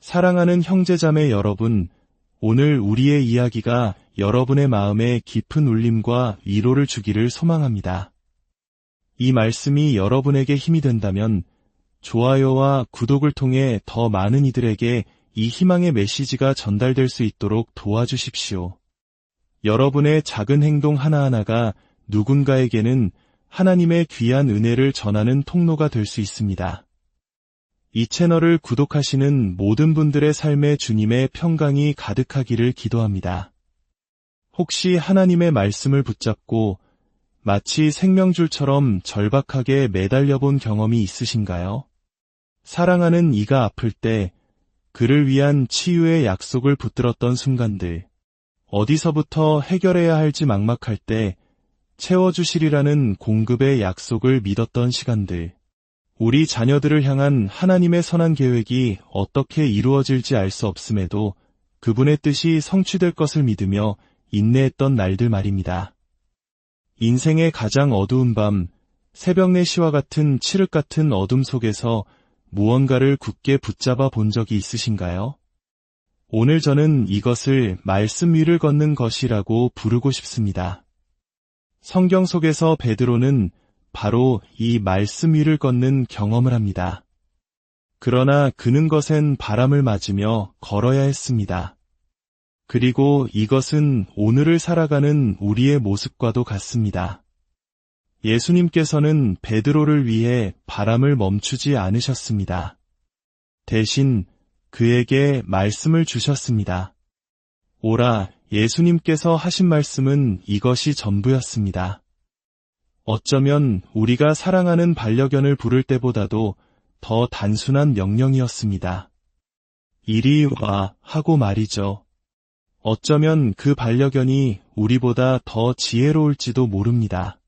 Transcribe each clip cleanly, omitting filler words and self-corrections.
사랑하는 형제자매 여러분, 오늘 우리의 이야기가 여러분의 마음에 깊은 울림과 위로를 주기를 소망합니다. 이 말씀이 여러분에게 힘이 된다면 좋아요와 구독을 통해 더 많은 이들에게 이 희망의 메시지가 전달될 수 있도록 도와주십시오. 여러분의 작은 행동 하나하나가 누군가에게는 하나님의 귀한 은혜를 전하는 통로가 될 수 있습니다. 이 채널을 구독하시는 모든 분들의 삶에 주님의 평강이 가득하기를 기도합니다. 혹시 하나님의 말씀을 붙잡고 마치 생명줄처럼 절박하게 매달려 본 경험이 있으신가요? 사랑하는 이가 아플 때 그를 위한 치유의 약속을 붙들었던 순간들, 어디서부터 해결해야 할지 막막할 때 채워주시리라는 공급의 약속을 믿었던 시간들, 우리 자녀들을 향한 하나님의 선한 계획이 어떻게 이루어질지 알 수 없음에도 그분의 뜻이 성취될 것을 믿으며 인내했던 날들 말입니다. 인생의 가장 어두운 밤, 새벽 4시와 같은 칠흑 같은 어둠 속에서 무언가를 굳게 붙잡아 본 적이 있으신가요? 오늘 저는 이것을 말씀 위를 걷는 것이라고 부르고 싶습니다. 성경 속에서 베드로는 바로 이 말씀 위를 걷는 경험을 합니다. 그러나 그는 것엔 바람을 맞으며 걸어야 했습니다. 그리고 이것은 오늘을 살아가는 우리의 모습과도 같습니다. 예수님께서는 베드로를 위해 바람을 멈추지 않으셨습니다. 대신 그에게 말씀을 주셨습니다. 오라, 예수님께서 하신 말씀은 이것이 전부였습니다. 어쩌면 우리가 사랑하는 반려견을 부를 때보다도 더 단순한 명령이었습니다. 이리 와 하고 말이죠. 어쩌면 그 반려견이 우리보다 더 지혜로울지도 모릅니다.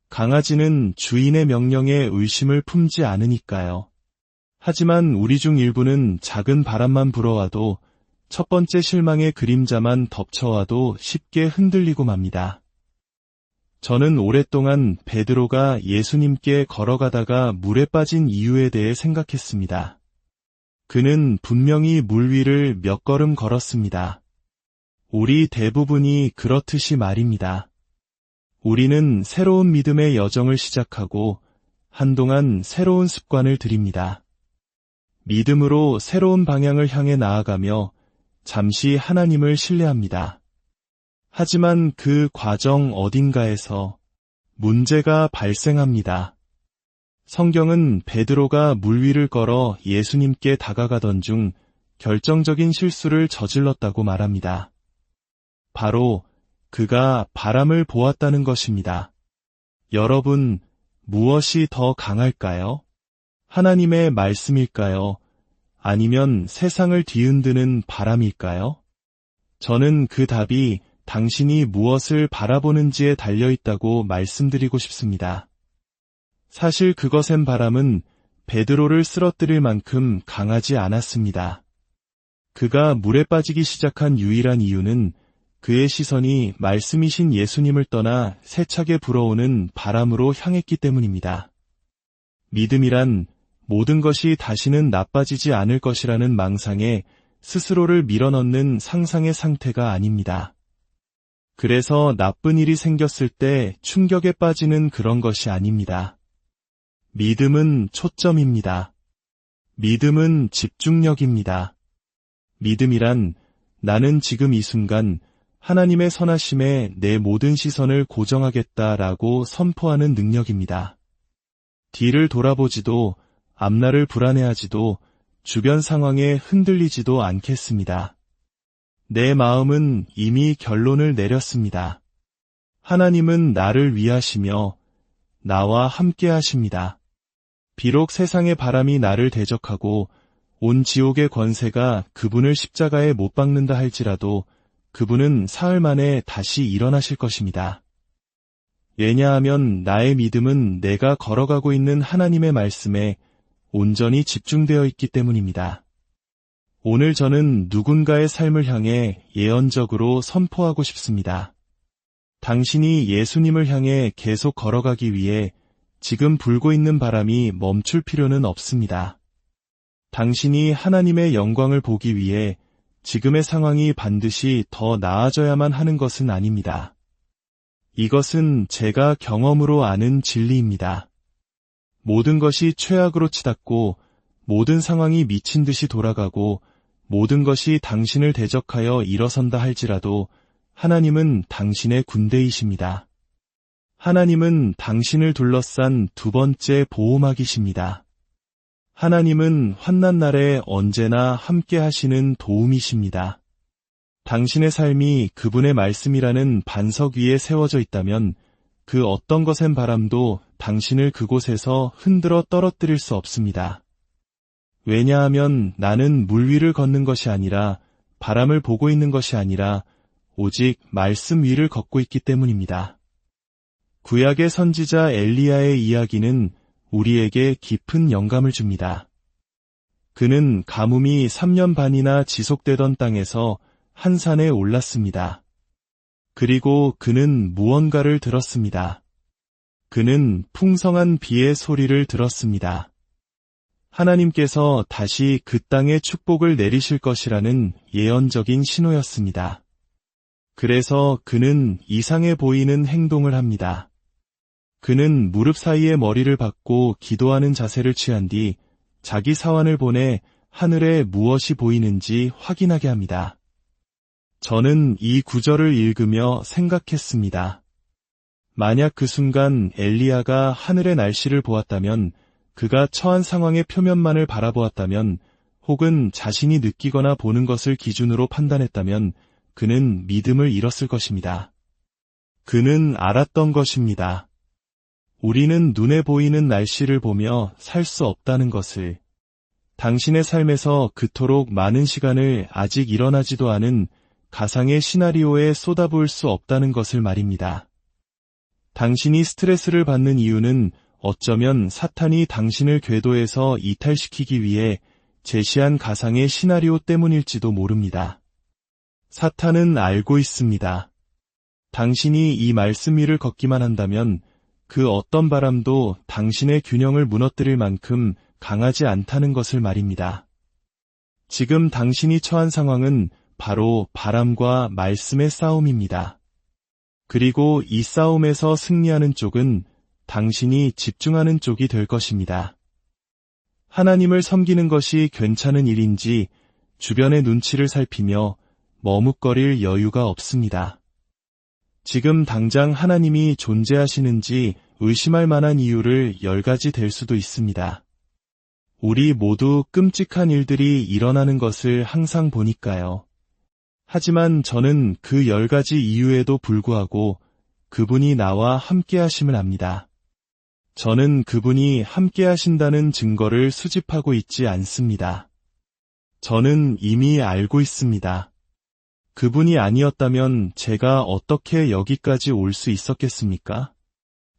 강아지는 주인의 명령에 의심을 품지 않으니까요. 하지만 우리 중 일부는 작은 바람만 불어와도 첫 번째 실망의 그림자만 덮쳐와도 쉽게 흔들리고 맙니다. 저는 오랫동안 베드로가 예수님께 걸어가다가 물에 빠진 이유에 대해 생각했습니다. 그는 분명히 물 위를 몇 걸음 걸었습니다. 우리 대부분이 그렇듯이 말입니다. 우리는 새로운 믿음의 여정을 시작하고 한동안 새로운 습관을 들입니다. 믿음으로 새로운 방향을 향해 나아가며 잠시 하나님을 신뢰합니다. 하지만 그 과정 어딘가에서 문제가 발생합니다. 성경은 베드로가 물 위를 걸어 예수님께 다가가던 중 결정적인 실수를 저질렀다고 말합니다. 바로 그가 바람을 보았다는 것입니다. 여러분, 무엇이 더 강할까요? 하나님의 말씀일까요? 아니면 세상을 뒤흔드는 바람일까요? 저는 그 답이 당신이 무엇을 바라보는지에 달려있다고 말씀드리고 싶습니다. 사실 그것엔 바람은 베드로를 쓰러뜨릴 만큼 강하지 않았습니다. 그가 물에 빠지기 시작한 유일한 이유는 그의 시선이 말씀이신 예수님을 떠나 세차게 불어오는 바람으로 향했기 때문입니다. 믿음이란 모든 것이 다시는 나빠지지 않을 것이라는 망상에 스스로를 밀어넣는 상상의 상태가 아닙니다. 그래서 나쁜 일이 생겼을 때 충격에 빠지는 그런 것이 아닙니다. 믿음은 초점입니다. 믿음은 집중력입니다. 믿음이란 나는 지금 이 순간 하나님의 선하심에 내 모든 시선을 고정하겠다라고 선포하는 능력입니다. 뒤를 돌아보지도 앞날을 불안해하지도 주변 상황에 흔들리지도 않겠습니다. 내 마음은 이미 결론을 내렸습니다. 하나님은 나를 위하시며 나와 함께 하십니다. 비록 세상의 바람이 나를 대적하고 온 지옥의 권세가 그분을 십자가에 못 박는다 할지라도 그분은 사흘 만에 다시 일어나실 것입니다. 왜냐하면 나의 믿음은 내가 걸어가고 있는 하나님의 말씀에 온전히 집중되어 있기 때문입니다. 오늘 저는 누군가의 삶을 향해 예언적으로 선포하고 싶습니다. 당신이 예수님을 향해 계속 걸어가기 위해 지금 불고 있는 바람이 멈출 필요는 없습니다. 당신이 하나님의 영광을 보기 위해 지금의 상황이 반드시 더 나아져야만 하는 것은 아닙니다. 이것은 제가 경험으로 아는 진리입니다. 모든 것이 최악으로 치닫고 모든 상황이 미친 듯이 돌아가고 모든 것이 당신을 대적하여 일어선다 할지라도 하나님은 당신의 군대이십니다. 하나님은 당신을 둘러싼 두 번째 보호막이십니다. 하나님은 환난 날에 언제나 함께 하시는 도움이십니다. 당신의 삶이 그분의 말씀이라는 반석 위에 세워져 있다면 그 어떤 것엔 바람도 당신을 그곳에서 흔들어 떨어뜨릴 수 없습니다. 왜냐하면 나는 물 위를 걷는 것이 아니라 바람을 보고 있는 것이 아니라 오직 말씀 위를 걷고 있기 때문입니다. 구약의 선지자 엘리야의 이야기는 우리에게 깊은 영감을 줍니다. 그는 가뭄이 3년 반이나 지속되던 땅에서 한 산에 올랐습니다. 그리고 그는 무언가를 들었습니다. 그는 풍성한 비의 소리를 들었습니다. 하나님께서 다시 그 땅에 축복을 내리실 것이라는 예언적인 신호였습니다. 그래서 그는 이상해 보이는 행동을 합니다. 그는 무릎 사이에 머리를 박고 기도하는 자세를 취한 뒤 자기 사환을 보내 하늘에 무엇이 보이는지 확인하게 합니다. 저는 이 구절을 읽으며 생각했습니다. 만약 그 순간 엘리야가 하늘의 날씨를 보았다면, 그가 처한 상황의 표면만을 바라보았다면, 혹은 자신이 느끼거나 보는 것을 기준으로 판단했다면 그는 믿음을 잃었을 것입니다. 그는 알았던 것입니다. 우리는 눈에 보이는 날씨를 보며 살 수 없다는 것을, 당신의 삶에서 그토록 많은 시간을 아직 일어나지도 않은 가상의 시나리오에 쏟아부을 수 없다는 것을 말입니다. 당신이 스트레스를 받는 이유는 어쩌면 사탄이 당신을 궤도에서 이탈시키기 위해 제시한 가상의 시나리오 때문일지도 모릅니다. 사탄은 알고 있습니다. 당신이 이 말씀 위를 걷기만 한다면 그 어떤 바람도 당신의 균형을 무너뜨릴 만큼 강하지 않다는 것을 말입니다. 지금 당신이 처한 상황은 바로 바람과 말씀의 싸움입니다. 그리고 이 싸움에서 승리하는 쪽은 당신이 집중하는 쪽이 될 것입니다. 하나님을 섬기는 것이 괜찮은 일인지 주변의 눈치를 살피며 머뭇거릴 여유가 없습니다. 지금 당장 하나님이 존재하시는지 의심할 만한 이유를 10가지 될 수도 있습니다. 우리 모두 끔찍한 일들이 일어나는 것을 항상 보니까요. 하지만 저는 그 10가지 이유에도 불구하고 그분이 나와 함께 하심을 압니다. 저는 그분이 함께 하신다는 증거를 수집하고 있지 않습니다. 저는 이미 알고 있습니다. 그분이 아니었다면 제가 어떻게 여기까지 올 수 있었겠습니까?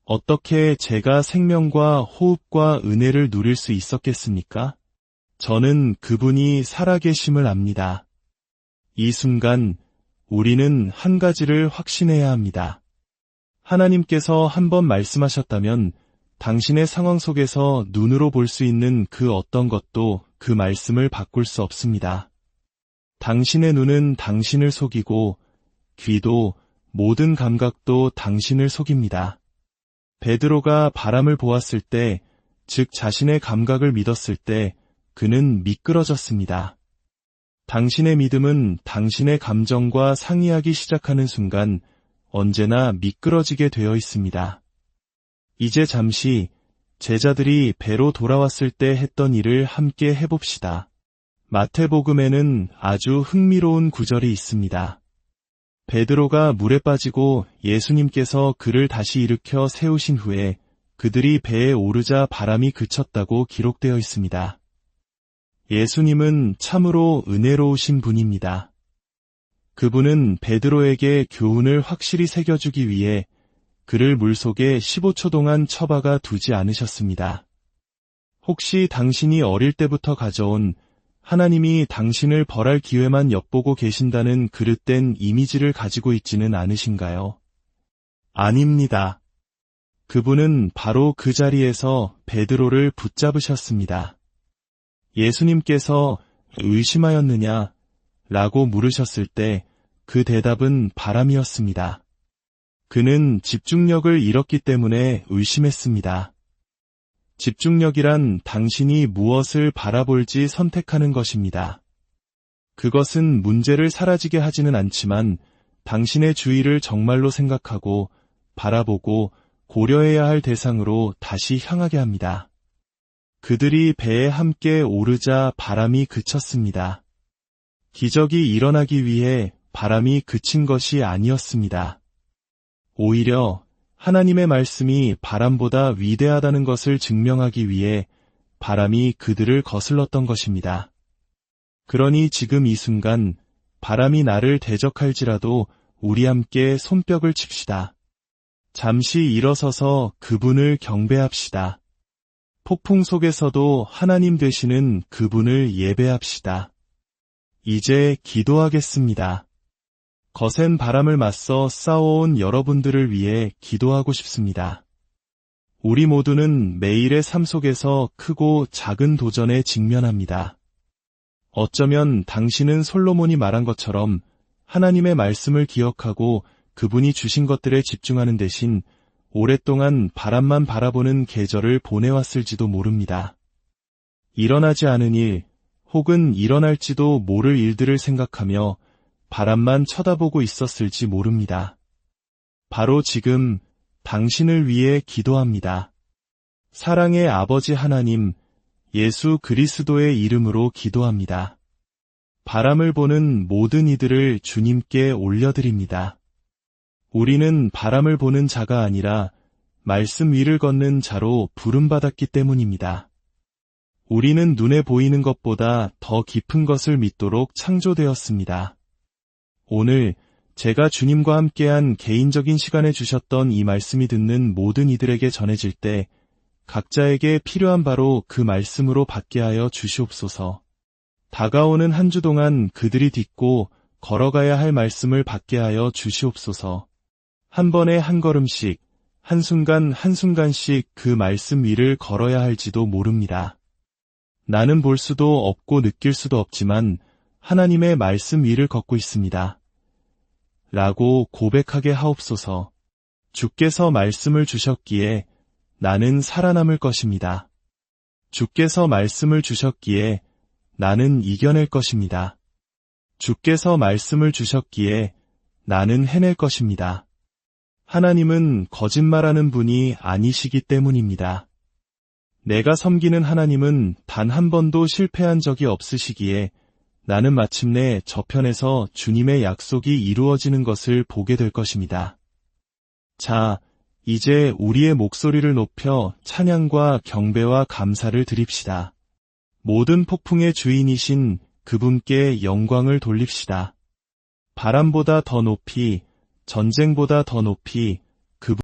어떻게 제가 생명과 호흡과 은혜를 누릴 수 있었겠습니까? 저는 그분이 살아계심을 압니다. 이 순간 우리는 한 가지를 확신해야 합니다. 하나님께서 한번 말씀하셨다면 당신의 상황 속에서 눈으로 볼 수 있는 그 어떤 것도 그 말씀을 바꿀 수 없습니다. 당신의 눈은 당신을 속이고 귀도 모든 감각도 당신을 속입니다. 베드로가 바람을 보았을 때, 즉 자신의 감각을 믿었을 때 그는 미끄러졌습니다. 당신의 믿음은 당신의 감정과 상의하기 시작하는 순간 언제나 미끄러지게 되어 있습니다. 이제 잠시 제자들이 배로 돌아왔을 때 했던 일을 함께 해봅시다. 마태복음에는 아주 흥미로운 구절이 있습니다. 베드로가 물에 빠지고 예수님께서 그를 다시 일으켜 세우신 후에 그들이 배에 오르자 바람이 그쳤다고 기록되어 있습니다. 예수님은 참으로 은혜로우신 분입니다. 그분은 베드로에게 교훈을 확실히 새겨주기 위해 그를 물속에 15초 동안 처박아 두지 않으셨습니다. 혹시 당신이 어릴 때부터 가져온 하나님이 당신을 벌할 기회만 엿보고 계신다는 그릇된 이미지를 가지고 있지는 않으신가요? 아닙니다. 그분은 바로 그 자리에서 베드로를 붙잡으셨습니다. 예수님께서 의심하였느냐? 라고 물으셨을 때 그 대답은 바람이었습니다. 그는 집중력을 잃었기 때문에 의심했습니다. 집중력이란 당신이 무엇을 바라볼지 선택하는 것입니다. 그것은 문제를 사라지게 하지는 않지만 당신의 주의를 정말로 생각하고 바라보고 고려해야 할 대상으로 다시 향하게 합니다. 그들이 배에 함께 오르자 바람이 그쳤습니다. 기적이 일어나기 위해 바람이 그친 것이 아니었습니다. 오히려 하나님의 말씀이 바람보다 위대하다는 것을 증명하기 위해 바람이 그들을 거슬렀던 것입니다. 그러니 지금 이 순간 바람이 나를 대적할지라도 우리 함께 손뼉을 칩시다. 잠시 일어서서 그분을 경배합시다. 폭풍 속에서도 하나님 되시는 그분을 예배합시다. 이제 기도하겠습니다. 거센 바람을 맞서 싸워온 여러분들을 위해 기도하고 싶습니다. 우리 모두는 매일의 삶 속에서 크고 작은 도전에 직면합니다. 어쩌면 당신은 솔로몬이 말한 것처럼 하나님의 말씀을 기억하고 그분이 주신 것들에 집중하는 대신 오랫동안 바람만 바라보는 계절을 보내왔을지도 모릅니다. 일어나지 않은 일, 혹은 일어날지도 모를 일들을 생각하며 바람만 쳐다보고 있었을지 모릅니다. 바로 지금 당신을 위해 기도합니다. 사랑의 아버지 하나님, 예수 그리스도의 이름으로 기도합니다. 바람을 보는 모든 이들을 주님께 올려드립니다. 우리는 바람을 보는 자가 아니라 말씀 위를 걷는 자로 부름받았기 때문입니다. 우리는 눈에 보이는 것보다 더 깊은 것을 믿도록 창조되었습니다. 오늘 제가 주님과 함께한 개인적인 시간에 주셨던 이 말씀이 듣는 모든 이들에게 전해질 때 각자에게 필요한 바로 그 말씀으로 받게 하여 주시옵소서. 다가오는 한 주 동안 그들이 딛고 걸어가야 할 말씀을 받게 하여 주시옵소서. 한 번에 한 걸음씩, 한순간 한순간씩 그 말씀 위를 걸어야 할지도 모릅니다. 나는 볼 수도 없고 느낄 수도 없지만 하나님의 말씀 위를 걷고 있습니다. 라고 고백하게 하옵소서. 주께서 말씀을 주셨기에 나는 살아남을 것입니다. 주께서 말씀을 주셨기에 나는 이겨낼 것입니다. 주께서 말씀을 주셨기에 나는 해낼 것입니다. 하나님은 거짓말하는 분이 아니시기 때문입니다. 내가 섬기는 하나님은 단 한 번도 실패한 적이 없으시기에 나는 마침내 저편에서 주님의 약속이 이루어지는 것을 보게 될 것입니다. 자, 이제 우리의 목소리를 높여 찬양과 경배와 감사를 드립시다. 모든 폭풍의 주인이신 그분께 영광을 돌립시다. 바람보다 더 높이, 전쟁보다 더 높이,